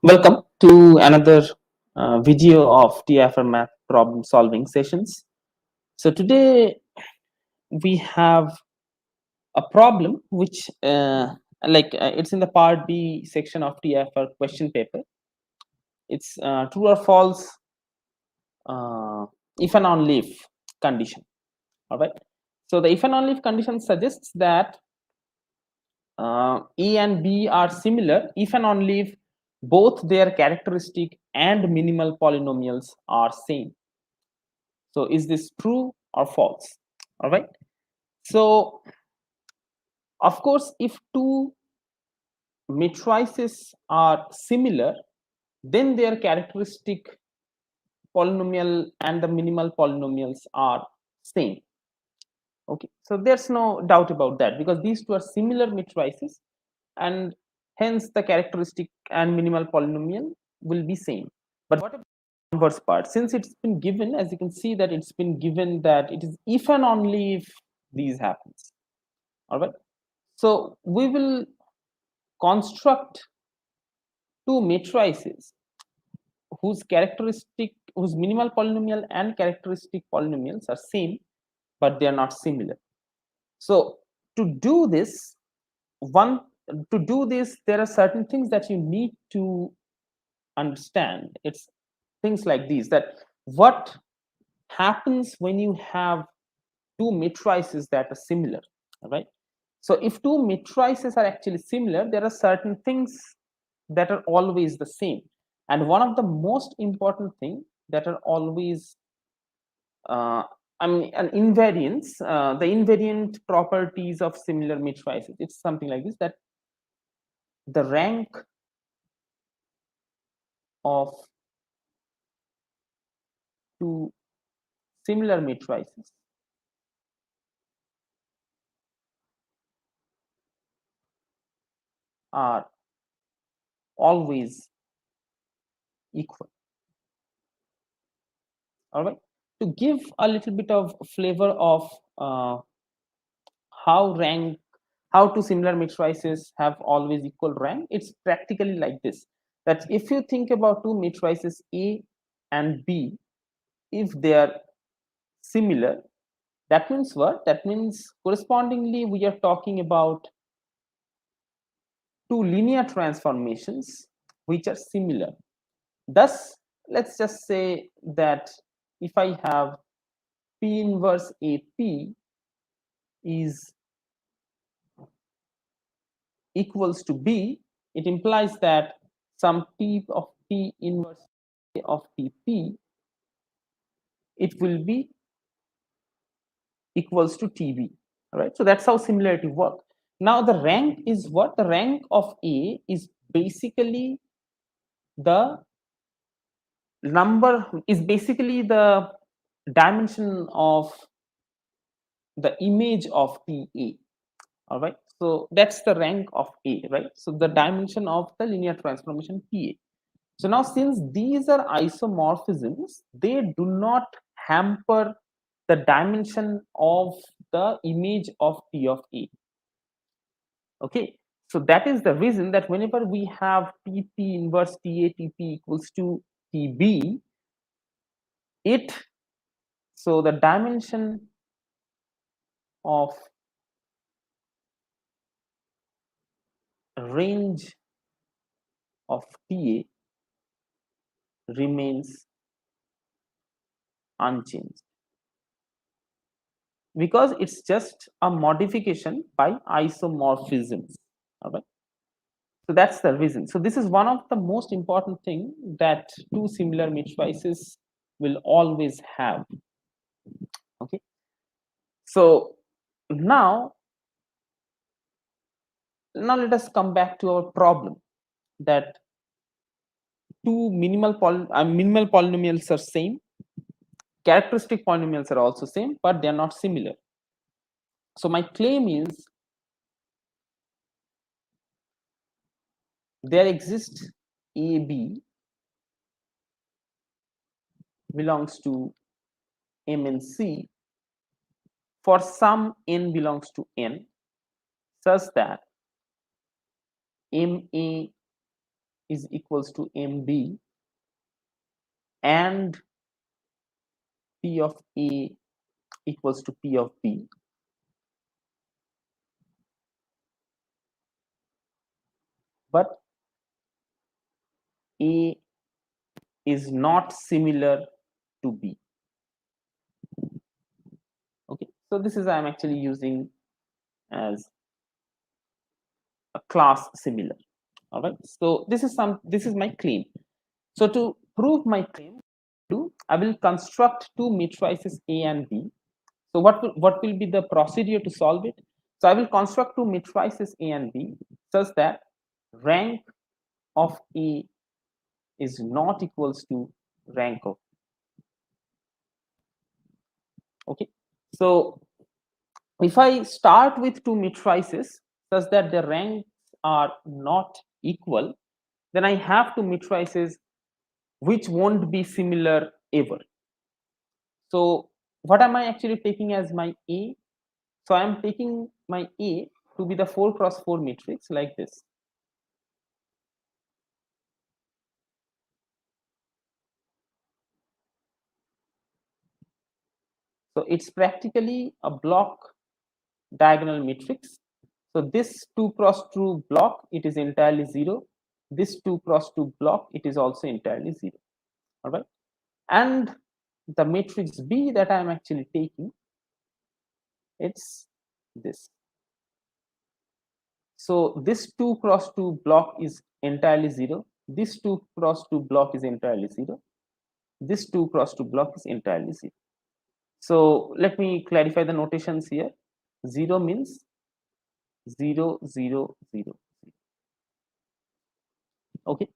Welcome to another video of TIFR Math problem solving sessions. So today we have a problem which it's in the part B section of TIFR question paper. It's true or false if and only if condition. All right. So the if and only if condition suggests that A and B are similar if and only if both their characteristic and minimal polynomials are same. So is this true or false? All right. So of course, if two matrices are similar, then their characteristic polynomial and the minimal polynomials are same. Okay, so there's no doubt about that because these two are similar matrices and hence the characteristic and minimal polynomial will be same. But what about the inverse part? Since it's been given, as you can see that it's been given that it is if and only if these happens. All right, so we will construct two matrices whose minimal polynomial and characteristic polynomials are same, but they are not similar. So to do this, there are certain things that you need to understand. It's things like these: that what happens when you have two matrices that are similar. All right. So if two matrices are actually similar, there are certain things that are always the same. And one of the most important thing that are always, an invariance, the invariant properties of similar matrices. It's something like this: that the rank of two similar matrices are always equal. All right. To give a little bit of flavor of how two similar matrices have always equal rank, it's practically like this: that if you think about two matrices A and B, if they are similar, that means what? That means correspondingly we are talking about two linear transformations which are similar. Thus, let's just say that if I have P inverse AP is equals to B, it implies that some P of P inverse of TP, it will be equals to TB. All right. So that's how similarity works. Now the rank is what? The rank of A is basically the the dimension of the image of TA. All right. So that's the rank of A, right? So the dimension of the linear transformation TA. So now, since these are isomorphisms, they do not hamper the dimension of the image of P of A. Okay, so that is the reason that whenever we have TP inverse TA TP equals to TB, so the dimension of range of TA remains unchanged because it's just a modification by isomorphisms. All right. So that's the reason. So this is one of the most important thing that two similar matrices will always have. Okay. So now let us come back to our problem that two minimal polynomials are same, characteristic polynomials are also same, but they are not similar. So my claim is there exists AB belongs to M and C for some n belongs to n such that MA is equals to MB and P of A equals to P of B, but A is not similar to B. Okay, so this is I'm actually using as a class similar. All right, so this is my claim. So to prove my claim, I will construct two matrices A and B. So what will be the procedure to solve it? So I will construct two matrices A and B such that rank of A is not equals to rank of. Okay, so if I start with two matrices such that the ranks are not equal, then I have two matrices which won't be similar ever. So what am I actually taking as my A? So I am taking my A to be the 4 cross 4 matrix like this. So it's practically a block diagonal matrix. So this 2 cross 2 block, it is entirely 0. This 2 cross 2 block, it is also entirely 0. All right. And the matrix B that I am actually taking, it's this. So this 2 cross 2 block is entirely 0. This 2 cross 2 block is entirely 0. This 2 cross 2 block is entirely 0. So let me clarify the notations here. 0 means 0, 0, 0. Okay.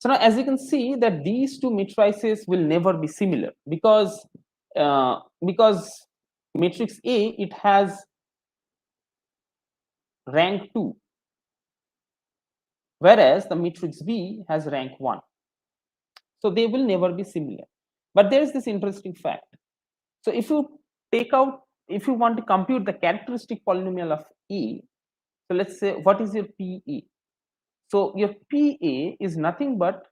So now as you can see that these two matrices will never be similar because matrix A, it has rank 2, whereas the matrix B has rank 1. So they will never be similar. But there is this interesting fact. So if you want to compute the characteristic polynomial of A, so let's say what is your PA? So your PA is nothing but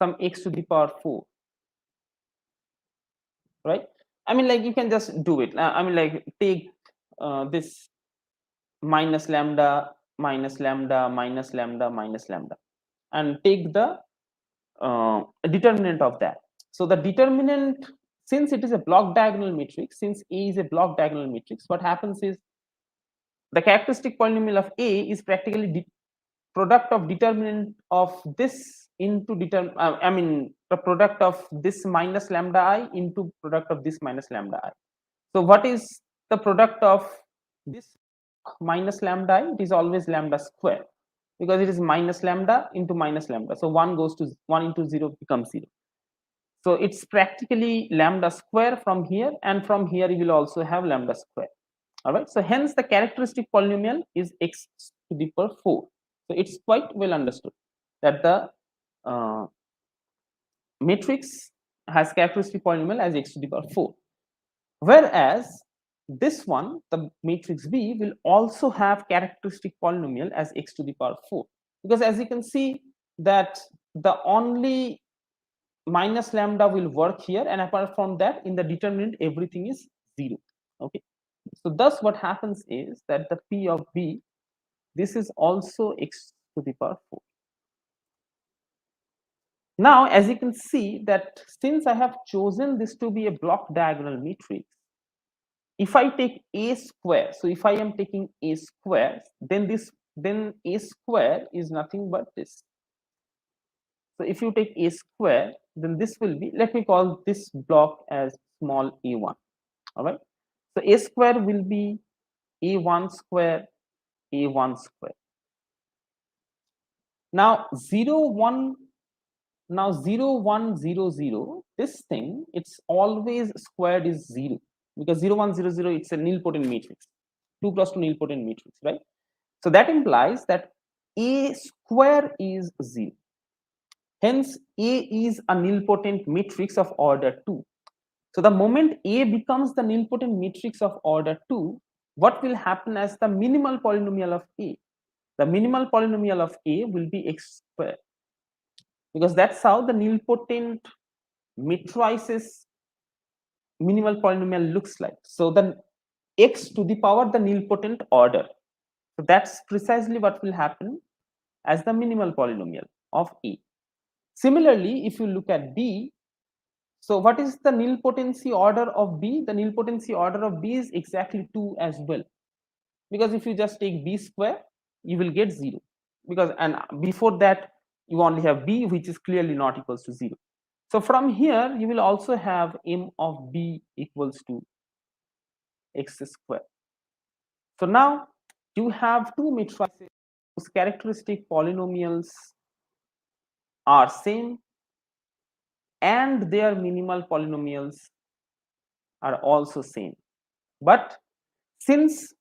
some x to the power 4, right? I mean, like you can just do it. I mean, like take this minus lambda, minus lambda, minus lambda, minus lambda, and take the determinant of that. So the determinant, since it is a block diagonal matrix, since A is a block diagonal matrix, what happens is the characteristic polynomial of A is practically product of determinant of this into I mean the product of this minus lambda I into product of this minus lambda I. So what is the product of this minus lambda I? It is always lambda square because it is minus lambda into minus lambda. So 1 goes to 1 into 0 becomes 0. So it's practically lambda square from here, and from here you will also have lambda square. All right. So hence the characteristic polynomial is x to the power 4. So it's quite well understood that the matrix has characteristic polynomial as x to the power 4. Whereas this one, the matrix B, will also have characteristic polynomial as x to the power 4. Because as you can see that the only minus lambda will work here, and apart from that in the determinant everything is 0. Okay. So thus what happens is that the P of B, this is also x to the power 4. Now as you can see that since I have chosen this to be a block diagonal matrix, if I take A square, so if I am taking A square, then A square is nothing but this. So if you take A square, then this will be, let me call this block as small a1. All right. So A square will be a1 square, a1 square. Now 0 1, now 0 1 0 0, this thing, it's always squared is 0 because 0 1 0 0, it's a nilpotent matrix, 2 cross 2 nilpotent matrix, right? So that implies that A square is 0. Hence A is a nilpotent matrix of order 2. So the moment A becomes the nilpotent matrix of order 2, what will happen as the minimal polynomial of A? the minimal polynomial of A will be x square, because that's how the nilpotent matrices minimal polynomial looks like. So the x to the power the nilpotent order. So that's precisely what will happen as the minimal polynomial of A. Similarly, if you look at B, so what is the nilpotency order of B? The nilpotency order of B is exactly 2 as well, because if you just take B square, you will get 0, because and before that you only have B, which is clearly not equals to 0. So from here you will also have m of B equals to x square. So now you have two matrices whose characteristic polynomials are same and their minimal polynomials are also same. But since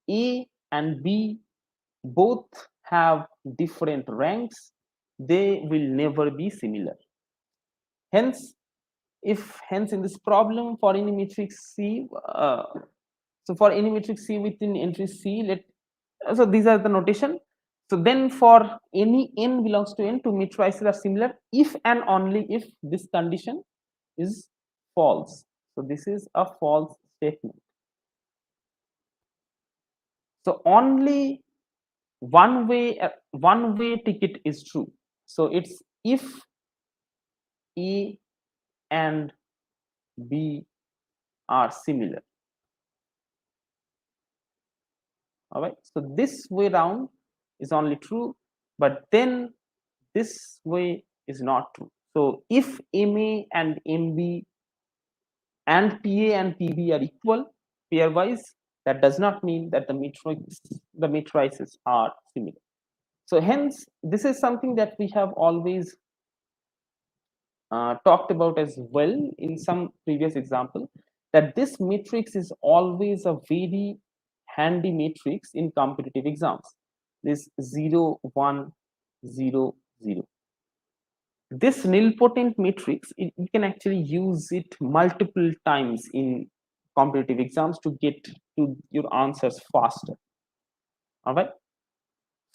A and B both have different ranks, they will never be similar. Hence, in this problem for any matrix C, so for any matrix C within entry C, so these are the notation. So then for any n belongs to n, two matrices are similar if and only if this condition is false. So this is a false statement. So only one way ticket is true. So it's if A and B are similar. All right, so this way round is only true, but then this way is not true. So if MA and MB and PA and PB are equal pairwise, that does not mean that the matrices are similar. So hence this is something that we have always talked about as well in some previous example, that this matrix is always a very handy matrix in competitive exams. This 0 1 0 0, this nilpotent matrix, you can actually use it multiple times in competitive exams to get to your answers faster. All right,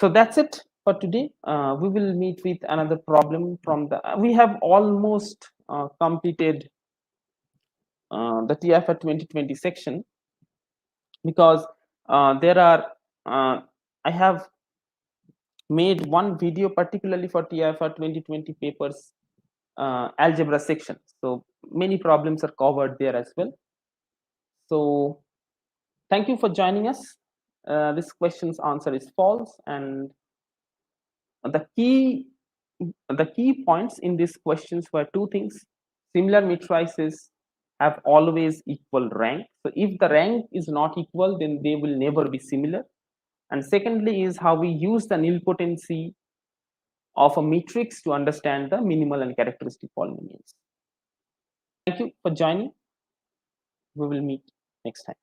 so that's it for today. We will meet with another problem from the we have almost completed the TIFR 2020 section, because there are I have made one video particularly for TIFR 2020 papers algebra section. So many problems are covered there as well. So thank you for joining us. This question's answer is false, and the key points in these questions were two things. Similar matrices have always equal rank. So if the rank is not equal, then they will never be similar. And secondly is how we use the nilpotency of a matrix to understand the minimal and characteristic polynomials. Thank you for joining. We will meet next time.